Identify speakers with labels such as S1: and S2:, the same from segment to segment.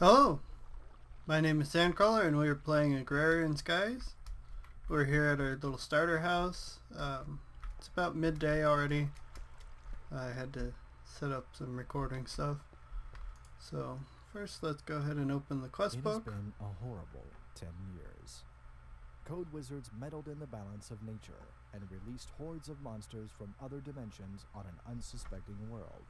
S1: Hello, my name is Sandcrawler and we are playing Agrarian Skies. We're here at our little starter house. It's about midday already. I had to set up some recording stuff. So first let's go ahead and open the quest book.
S2: It has been a horrible 10 years. Code wizards meddled in the balance of nature and released hordes of monsters from other dimensions on an unsuspecting world.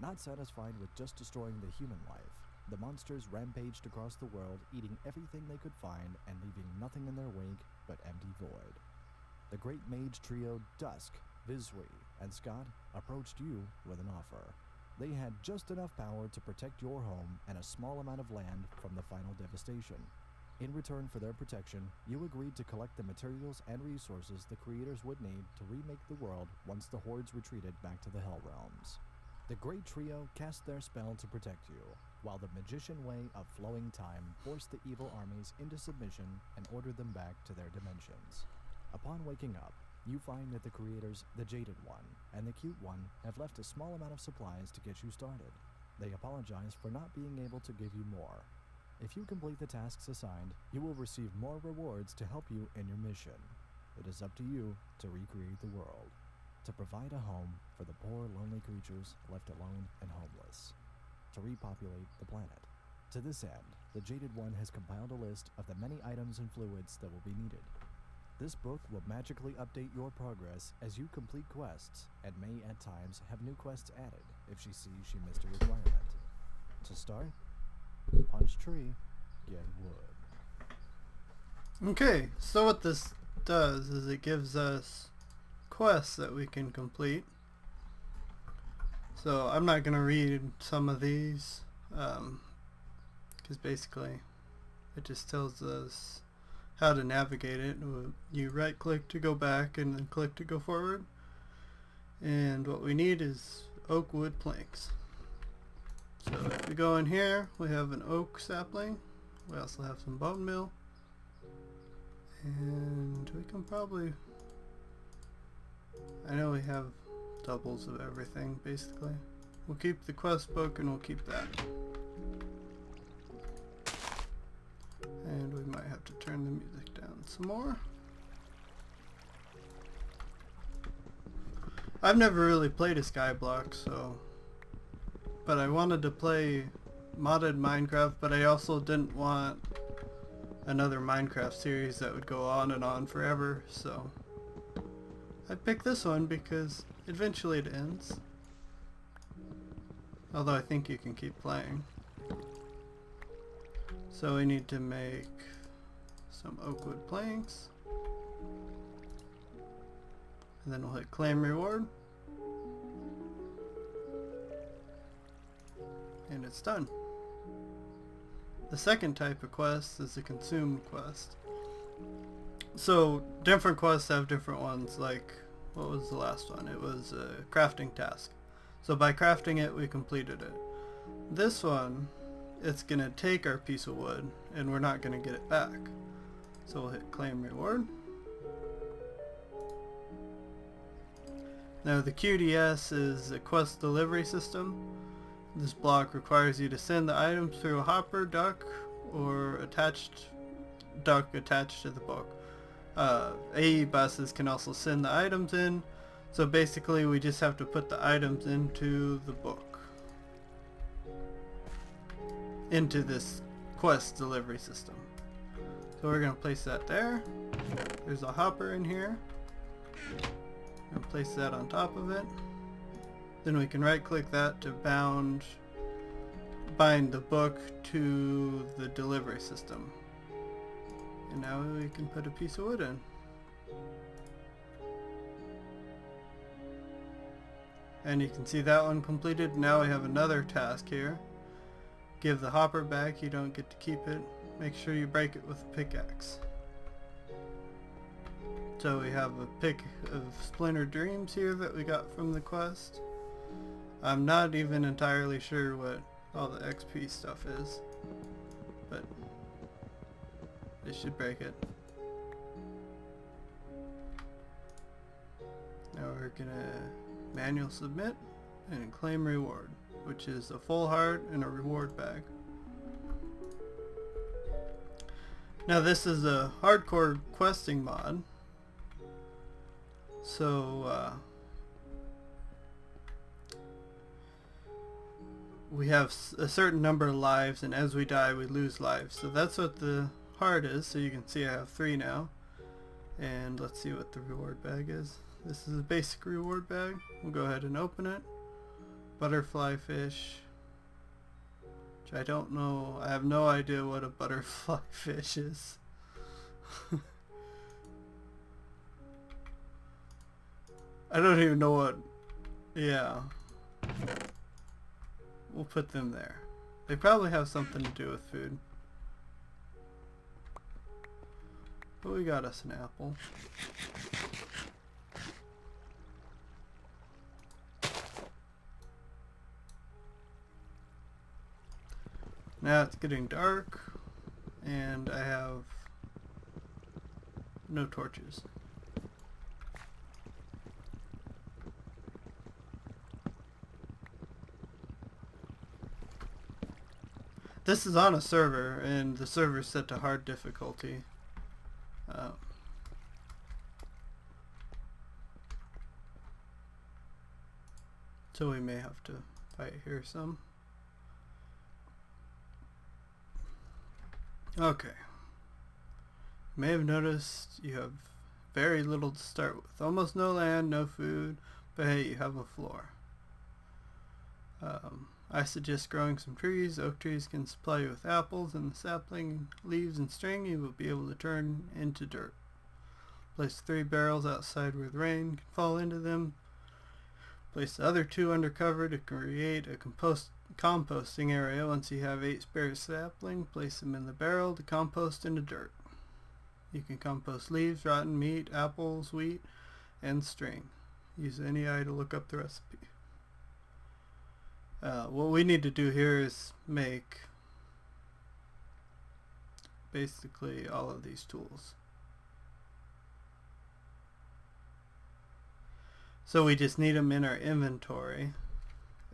S2: Not satisfied with just destroying the human life, the monsters rampaged across the world, eating everything they could find and leaving nothing in their wake but empty void. The great mage trio Dusk, Visri, and Scott approached you with an offer. They had just enough power to protect your home and a small amount of land from the final devastation. In return for their protection, you agreed to collect the materials and resources the creators would need to remake the world once the hordes retreated back to the Hell Realms. The great trio cast their spell to protect you, while the magician way of flowing time forced the evil armies into submission and ordered them back to their dimensions. Upon waking up, you find that the creators, the Jaded One and the Cute One, have left a small amount of supplies to get you started. They apologize for not being able to give you more. If you complete the tasks assigned, you will receive more rewards to help you in your mission. It is up to you to recreate the world, to provide a home for the poor, lonely creatures left alone and homeless, to repopulate the planet. To this end, the Jaded One has compiled a list of the many items and fluids that will be needed. This book will magically update your progress as you complete quests, and may at times have new quests added if she sees she missed a requirement. To start, punch tree, get wood.
S1: Okay, so what this does is it gives us quests that we can complete. So I'm not going to read some of these because basically it just tells us how to navigate it. You right click to go back and then click to go forward, and what we need is oak wood planks. So if we go in here, we have an oak sapling, we also have some bone meal, and we can probably, I know we have doubles of everything basically. We'll keep the quest book and we'll keep that. And we might have to turn the music down some more. I've never really played a Skyblock, but I wanted to play modded Minecraft, but I also didn't want another Minecraft series that would go on and on forever, so I picked this one because eventually it ends. Although I think you can keep playing. So we need to make some oak wood planks. And then we'll hit claim reward. And it's done. The second type of quest is the consume quest. So different quests have different ones, like what was the last one? It was a crafting task. So by crafting it, we completed it. This one, it's going to take our piece of wood and we're not going to get it back. So we'll hit claim reward. Now the QDS is a quest delivery system. This block requires you to send the items through a hopper duck or duck attached to the book. AE buses can also send the items in, so basically we just have to put the items into the book, into this quest delivery system. So we're going to place that there. There's a hopper in here. And place that on top of it. Then we can right click that to bind the book to the delivery system. And now we can put a piece of wood in. And you can see that one completed. Now we have another task here. Give the hopper back, you don't get to keep it. Make sure you break it with a pickaxe. So we have a pick of Splinter Dreams here that we got from the quest. I'm not even entirely sure what all the XP stuff is, but it should break it. Now we're gonna manual submit and claim reward, which is a full heart and a reward bag. Now this is a hardcore questing mod, so we have a certain number of lives, and as we die we lose lives. So that's what the heart is. So you can see I have 3 now. And let's see what the reward bag is. This is a basic reward bag. We'll go ahead and open it. Butterfly fish. Which I don't know. I have no idea what a butterfly fish is. I don't even know what... Yeah. We'll put them there. They probably have something to do with food. But we got us an apple. Now it's getting dark, and I have no torches. This is on a server, and the server is set to hard difficulty. So we may have to fight here some. Okay. You may have noticed you have very little to start with. Almost no land, no food, but hey, you have a floor. I suggest growing some trees. Oak trees can supply you with apples, and the sapling, leaves, and string you will be able to turn into dirt. Place 3 barrels outside where the rain can fall into them. Place the other 2 under cover to create a composting area. Once you have 8 spare sapling, place them in the barrel to compost into dirt. You can compost leaves, rotten meat, apples, wheat, and string. Use any eye to look up the recipe. What we need to do here is make basically all of these tools. So we just need them in our inventory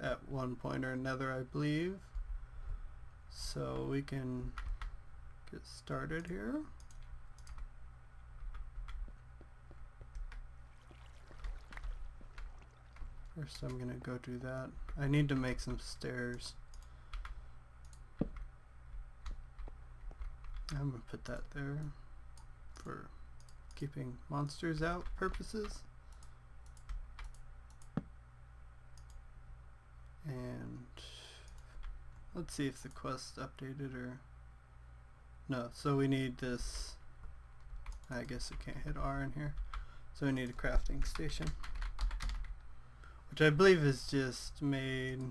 S1: at one point or another, I believe. So we can get started here. First I'm gonna go do that. I need to make some stairs. I'm gonna put that there for keeping monsters out purposes. And let's see if the quest updated or no. So we need this. I guess I can't hit R in here. So we need a crafting station, which I believe is just made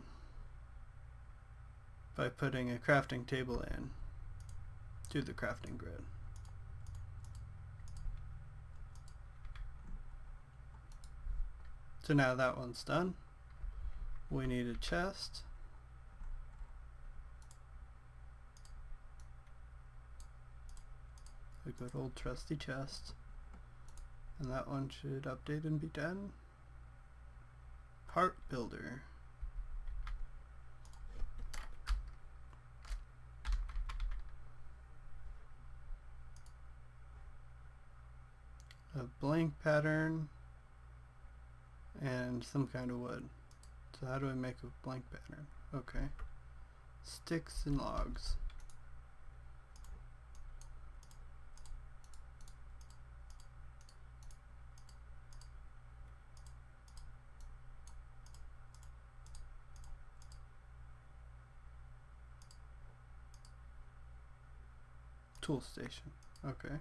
S1: by putting a crafting table in to the crafting grid. So now that one's done. We need a chest. A good old trusty chest. And that one should update and be done. Part builder. A blank pattern and some kind of wood. So how do I make a blank pattern? Okay. Sticks and logs. Tool station. Okay.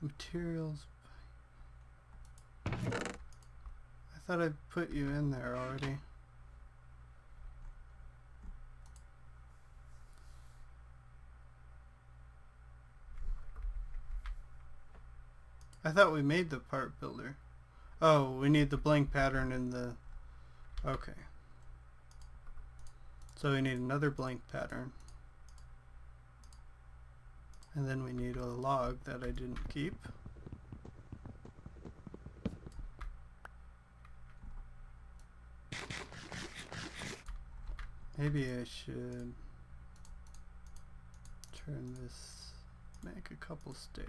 S1: Materials. I thought I put you in there already. I thought we made the part builder. Oh, we need the blank pattern in the... Okay. So we need another blank pattern. And then we need a log that I didn't keep. Maybe I should turn this, make a couple stairs.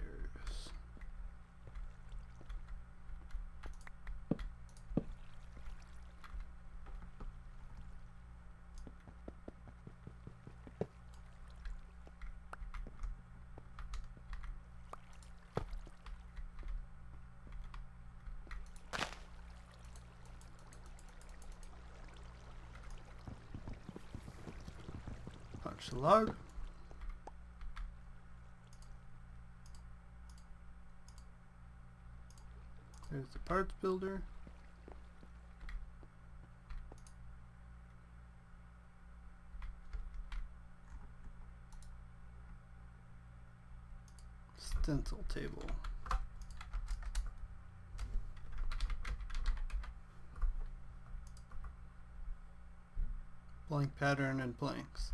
S1: Punch the log. There's the parts builder. Stencil table. Blank pattern and blanks.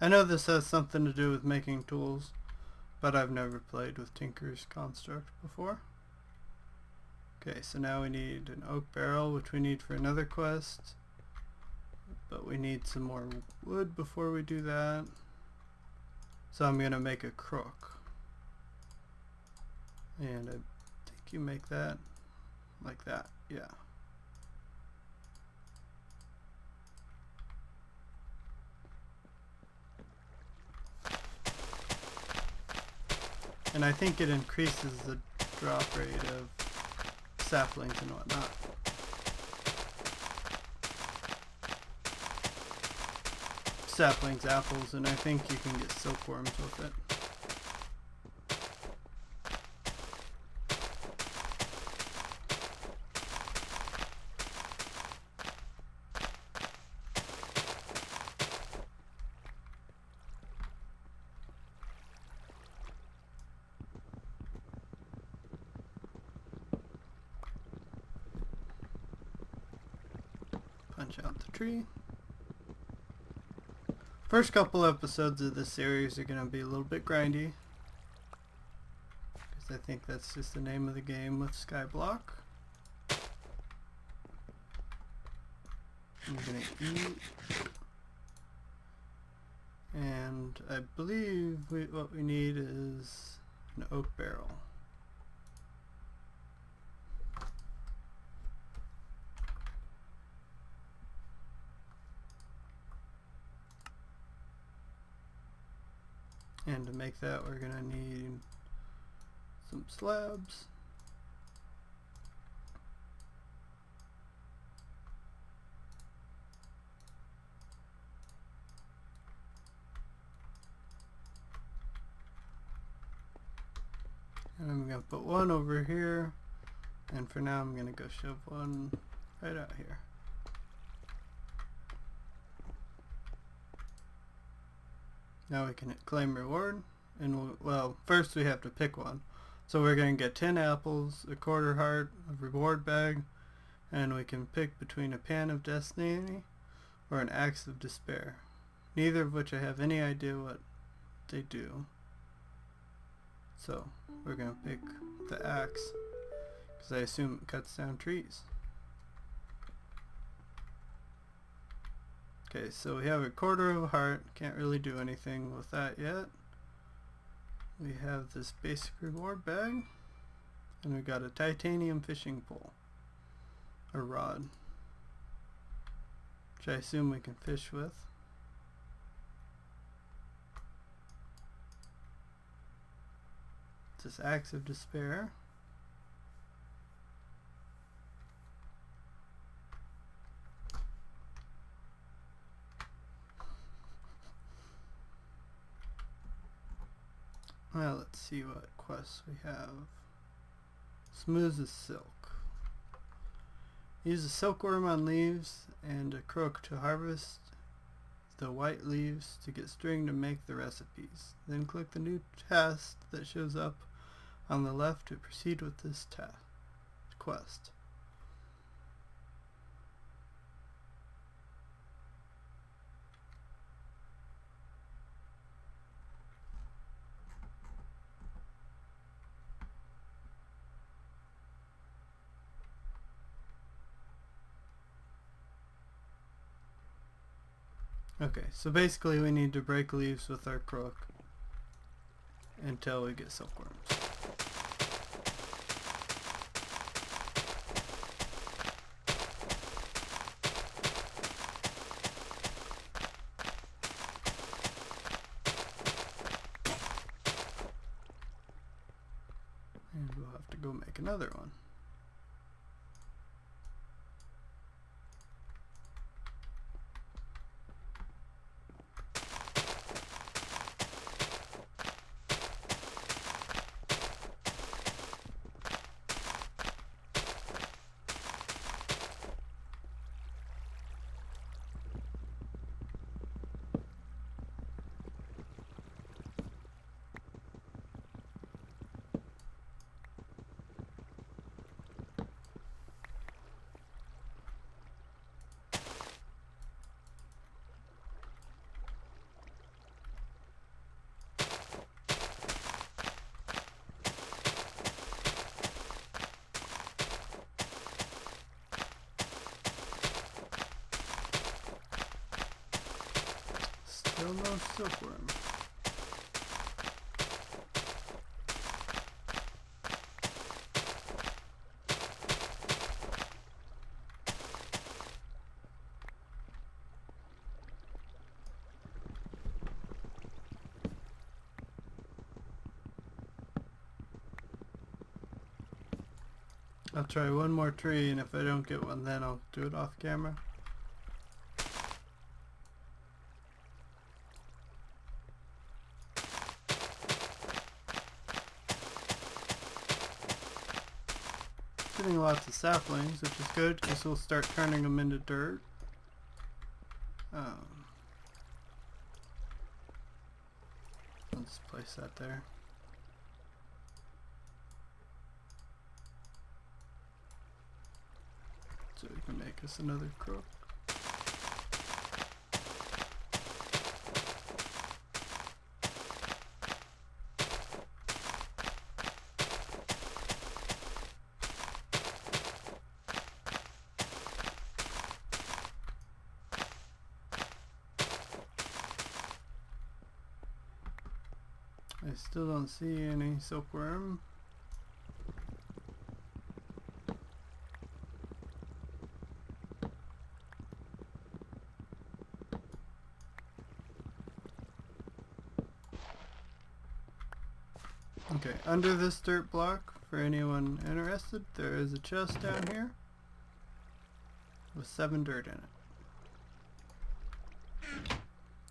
S1: I know this has something to do with making tools, but I've never played with Tinker's Construct before. Okay, so now we need an oak barrel, which we need for another quest, but we need some more wood before we do that. So I'm gonna make a crook, and I think you make that like that, yeah. And I think it increases the drop rate of saplings and whatnot. Saplings, apples, and I think you can get silkworms with it. Punch out the tree. First couple episodes of this series are going to be a little bit grindy, because I think that's just the name of the game with Skyblock. I'm going to eat, and I believe what we need is an oak barrel. And to make that, we're gonna need some slabs. And I'm gonna put one over here, and for now I'm gonna go shove one right out here. Now we can claim reward, and well, first we have to pick one. So we're going to get 10 apples, a quarter heart, a reward bag, and we can pick between a pan of destiny or an axe of despair. Neither of which I have any idea what they do. So we're going to pick the axe, because I assume it cuts down trees. Okay, so we have a quarter of a heart. Can't really do anything with that yet. We have this basic reward bag, and we got a titanium fishing pole, or rod, which I assume we can fish with. This axe of despair. Well, let's see what quests we have. Smooth as silk. Use a silkworm on leaves and a crook to harvest the white leaves to get string to make the recipes. Then click the new task that shows up on the left to proceed with this quest. Okay, so basically we need to break leaves with our crook until we get silkworms. And we'll have to go make another one. Still no silkworm. I'll try one more tree, and if I don't get one, then I'll do it off camera. Getting lots of saplings, which is good because we'll start turning them into dirt. I'll just place that there. So we can make us another crook. I still don't see any silkworm. Okay, under this dirt block, for anyone interested, there is a chest down here with 7 dirt in it.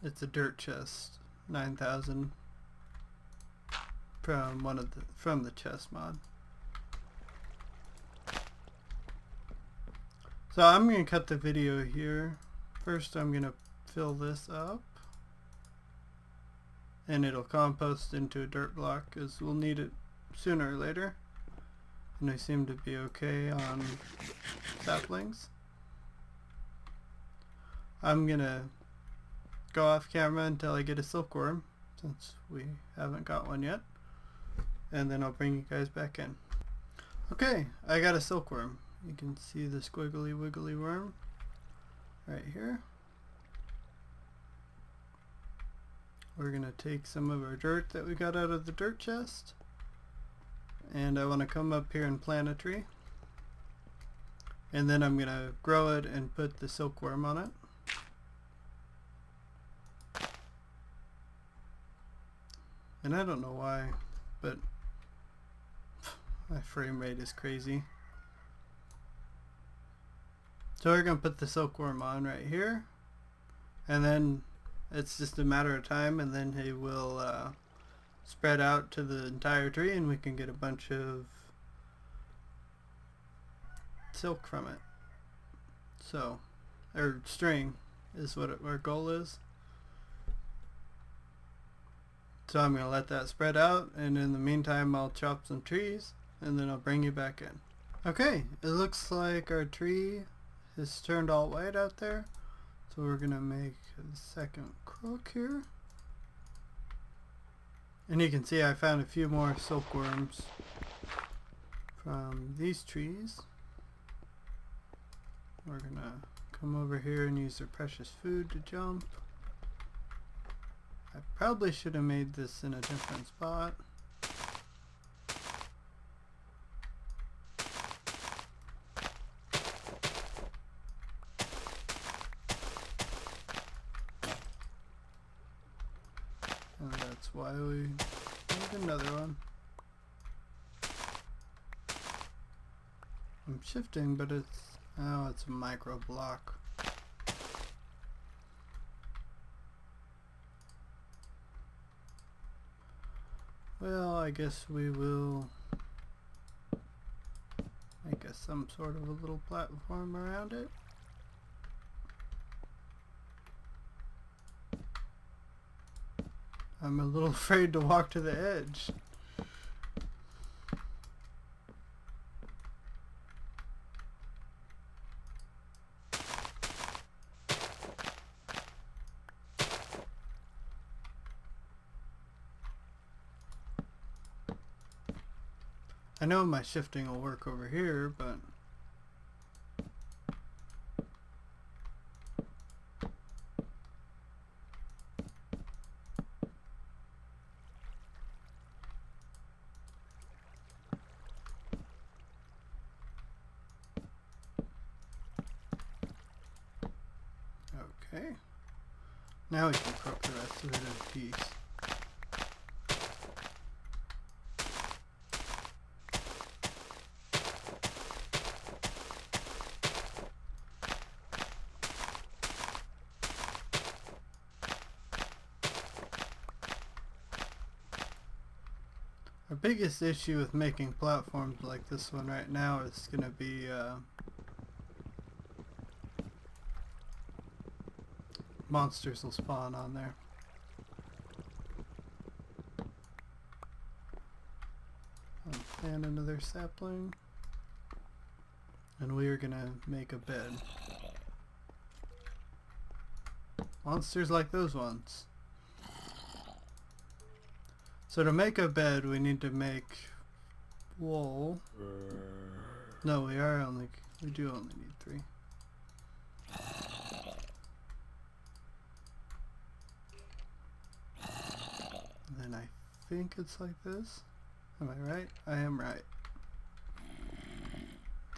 S1: It's a dirt chest, 9,000 from the chest mod. So I'm gonna cut the video here. First I'm gonna fill this up, and it'll compost into a dirt block because we'll need it sooner or later. And I seem to be okay on saplings. I'm gonna go off camera until I get a silkworm, since we haven't got one yet, and then I'll bring you guys back in. Okay, I got a silkworm. You can see the squiggly wiggly worm right here. We're gonna take some of our dirt that we got out of the dirt chest, and I want to come up here and plant a tree, and then I'm gonna grow it and put the silkworm on it. And I don't know why, but my frame rate is crazy. So we're going to put the silkworm on right here, and then it's just a matter of time, and then he will spread out to the entire tree, and we can get a bunch of silk from it. So, or string is what our goal is. So I'm going to let that spread out, and in the meantime I'll chop some trees, and then I'll bring you back in. Okay, it looks like our tree has turned all white out there. So we're going to make a second crook here. And you can see I found a few more silkworms from these trees. We're going to come over here and use their precious food to jump. I probably should have made this in a different spot. And that's why we need another one. I'm shifting, but it's a micro block. Well, I guess we will make some sort of a little platform around it. I'm a little afraid to walk to the edge. I know my shifting will work over here, but okay. Now we can cook the rest of it in peace. Our biggest issue with making platforms like this one right now is going to be monsters will spawn on there. I'll plant another sapling, and we are going to make a bed. Monsters like those ones. So to make a bed, we need to make wool. No, we do only need 3. And then I think it's like this. Am I right? I am right.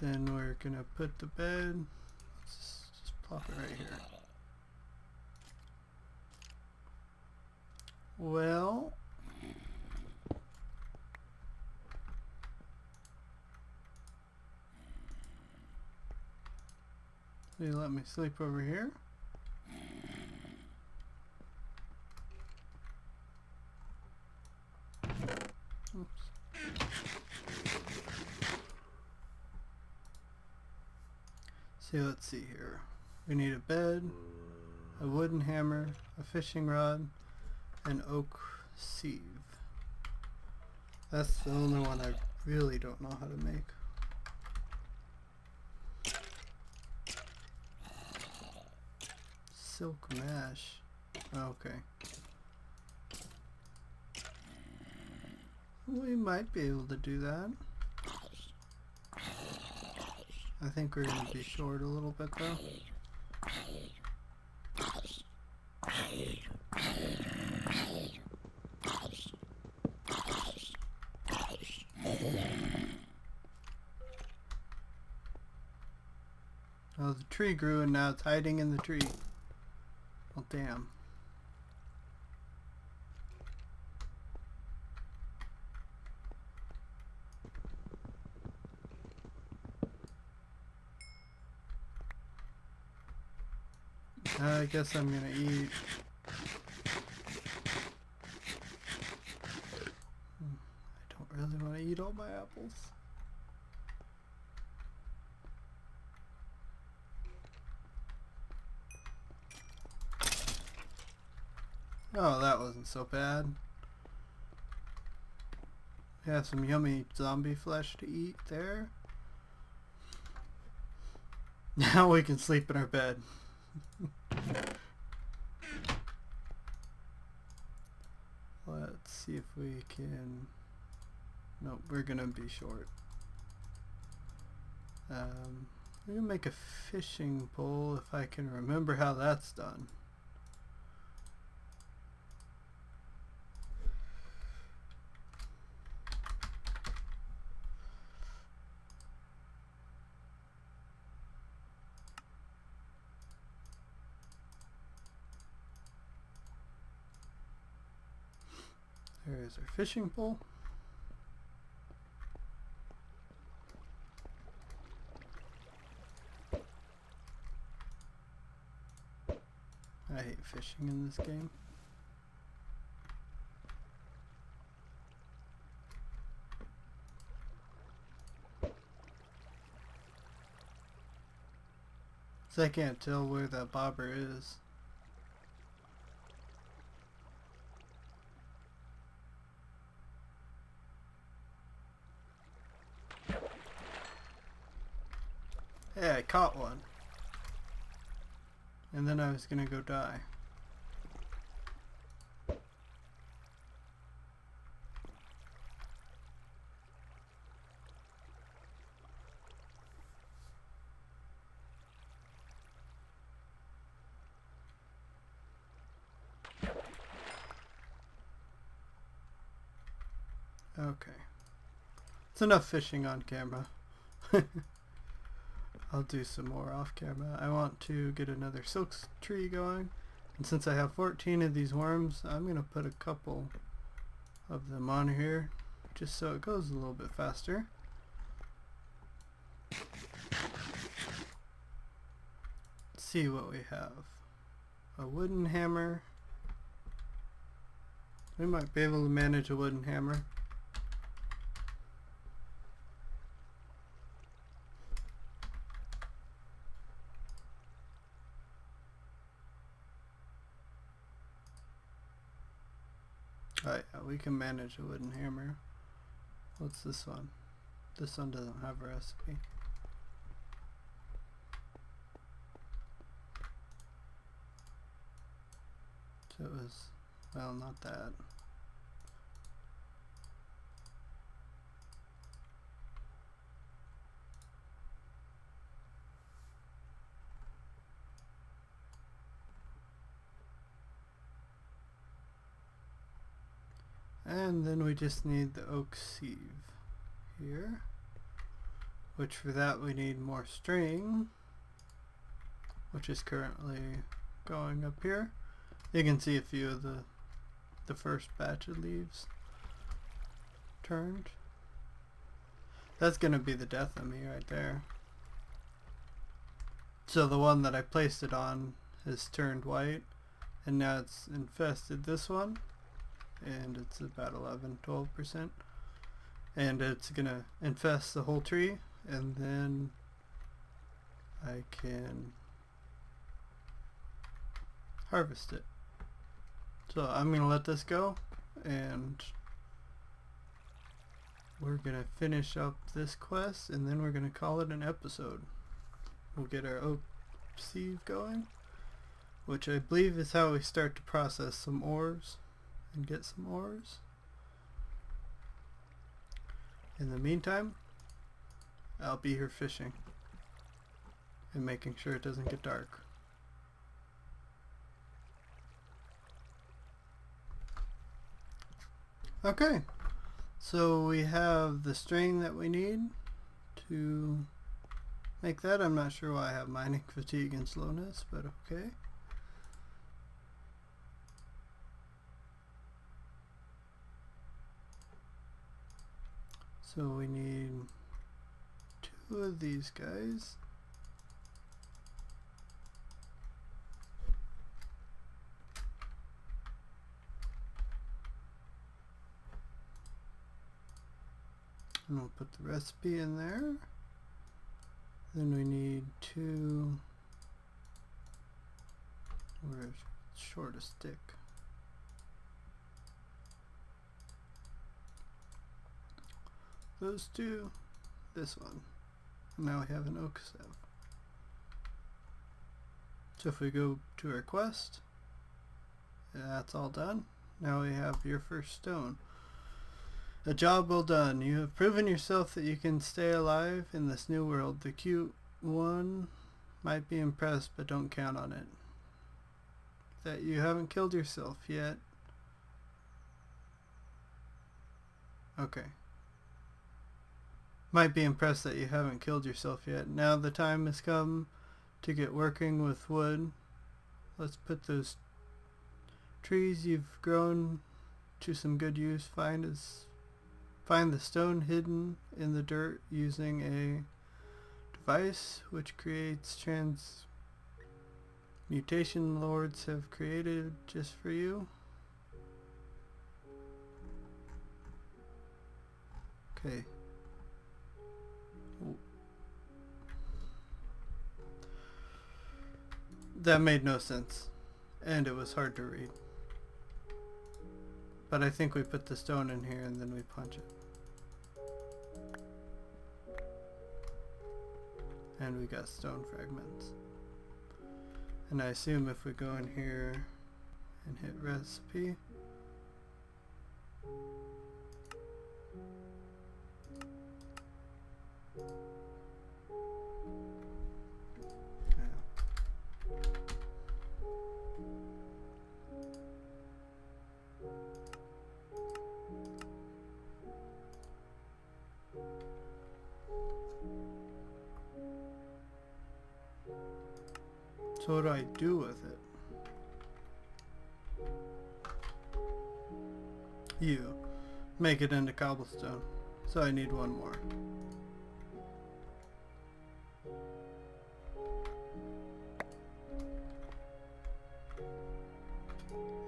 S1: Then we're gonna put the bed. Let's just plop it right here. Well, will you let me sleep over here? Oops. So let's see here. We need a bed, a wooden hammer, a fishing rod, and oak sieve. That's the only one I really don't know how to make. Silk mesh. Okay. We might be able to do that. I think we're going to be short a little bit though. Oh, the tree grew and now it's hiding in the tree. Well, damn. I guess I'm gonna eat. I don't really want to eat all my apples. Oh, that wasn't so bad. We have some yummy zombie flesh to eat there. Now we can sleep in our bed. Let's see if we can... Nope, we're gonna be short. We're gonna make a fishing pole if I can remember how that's done. There is our fishing pole. I hate fishing in this game. So I can't tell where that bobber is. Hey, I caught one. And then I was gonna go die. Okay. It's enough fishing on camera. I'll do some more off camera. I want to get another silk tree going. And since I have 14 of these worms, I'm going to put a couple of them on here just so it goes a little bit faster. Let's see what we have. A wooden hammer. We might be able to manage a wooden hammer. Oh yeah, we can manage a wooden hammer. What's this one? This one doesn't have a recipe. So it was, well, not that. And then we just need the oak sieve here, which for that we need more string, which is currently going up here. You can see a few of the first batch of leaves turned. That's gonna be the death of me right there. So the one that I placed it on has turned white, and now it's infested this one. And it's about 11-12%, and it's gonna infest the whole tree, and then I can harvest it. So I'm gonna let this go, and we're gonna finish up this quest, and then we're gonna call it an episode. We'll get our oak sieve going, which I believe is how we start to process some ores and get some ores. In the meantime, I'll be here fishing and making sure it doesn't get dark. Okay, so we have the string that we need to make that. I'm not sure why I have mining fatigue and slowness, but okay. So we need 2 of these guys. And we'll put the recipe in there. Then we need 2. We're short a stick. Those 2, this one. And now we have an oak sieve. So if we go to our quest, that's all done. Now we have your first stone. A job well done. You have proven yourself that you can stay alive in this new world. The cute one might be impressed, but don't count on it. That you haven't killed yourself yet. Okay. Might be impressed that you haven't killed yourself yet. Now the time has come to get working with wood. Let's put those trees you've grown to some good use. Find the stone hidden in the dirt using a device which creates transmutation lords have created just for you. Okay. That made no sense, and it was hard to read. But I think we put the stone in here and then we punch it. And we got stone fragments. And I assume if we go in here and hit recipe, so what do I do with it? You make it into cobblestone. So I need one more.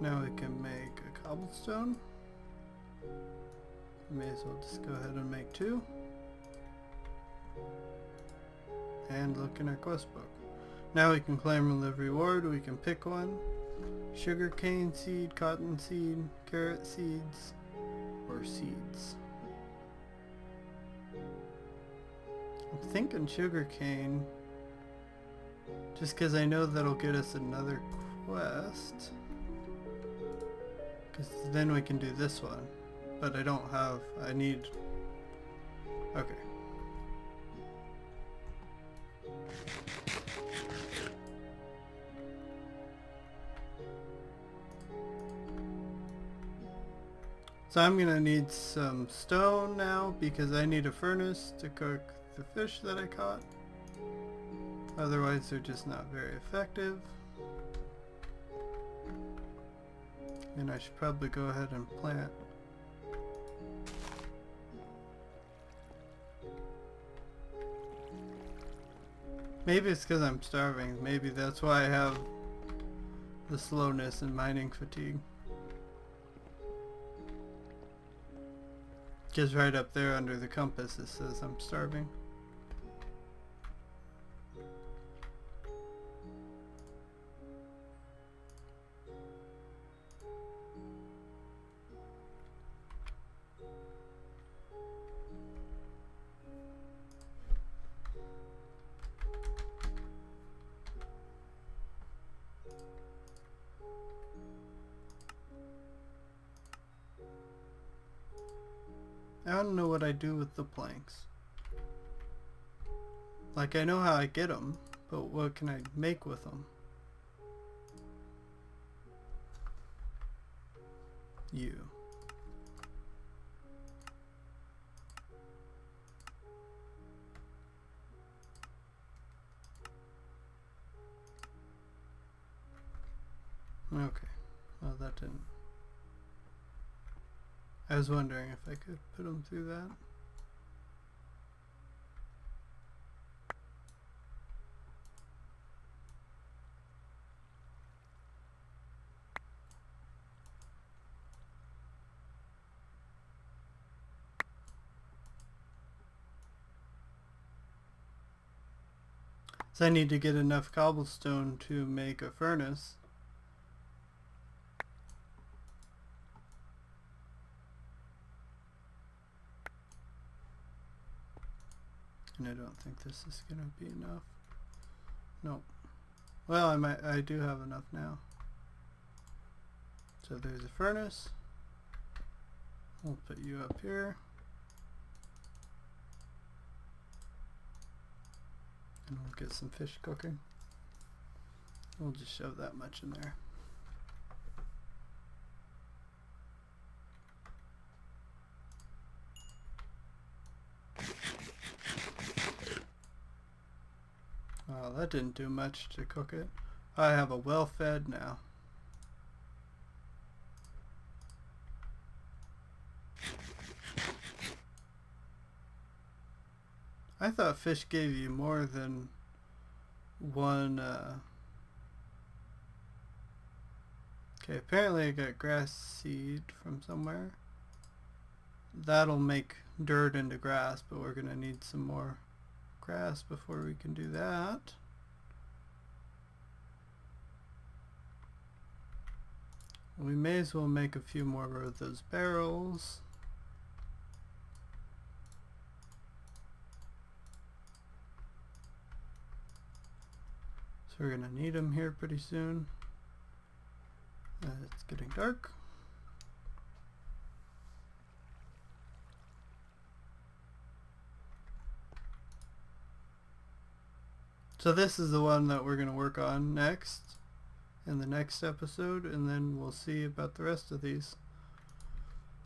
S1: Now we can make a cobblestone. May as well just go ahead and make 2. And look in our quest book. Now we can claim a live reward. We can pick one. Sugarcane seed, cotton seed, carrot seeds, or seeds. I'm thinking sugarcane, just because I know that'll get us another quest. Because then we can do this one. But I don't have, I need, okay. So I'm gonna need some stone now because I need a furnace to cook the fish that I caught. Otherwise they're just not very effective. And I should probably go ahead and plant. Maybe it's because I'm starving. Maybe that's why I have the slowness and mining fatigue. Because right up there under the compass it says I'm starving. I don't know what I do with the planks. Like, I know how I get them, but what can I make with them? You. Okay. Well, that didn't. I was wondering if I could put them through that. So I need to get enough cobblestone to make a furnace. And I don't think this is gonna be enough. Nope. Well, I do have enough now. So there's a furnace. We'll put you up here. And we'll get some fish cooking. We'll just shove that much in there. Well, that didn't do much to cook it. I have a well fed now. I thought fish gave you more than one. Okay, apparently I got grass seed from somewhere. That'll make dirt into grass, but we're gonna need some more grass before we can do that. We may as well make a few more of those barrels. So we're gonna need them here pretty soon. It's getting dark. So this is the one that we're going to work on next in the next episode, and then we'll see about the rest of these.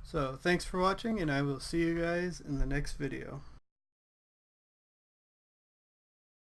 S1: So thanks for watching, and I will see you guys in the next video.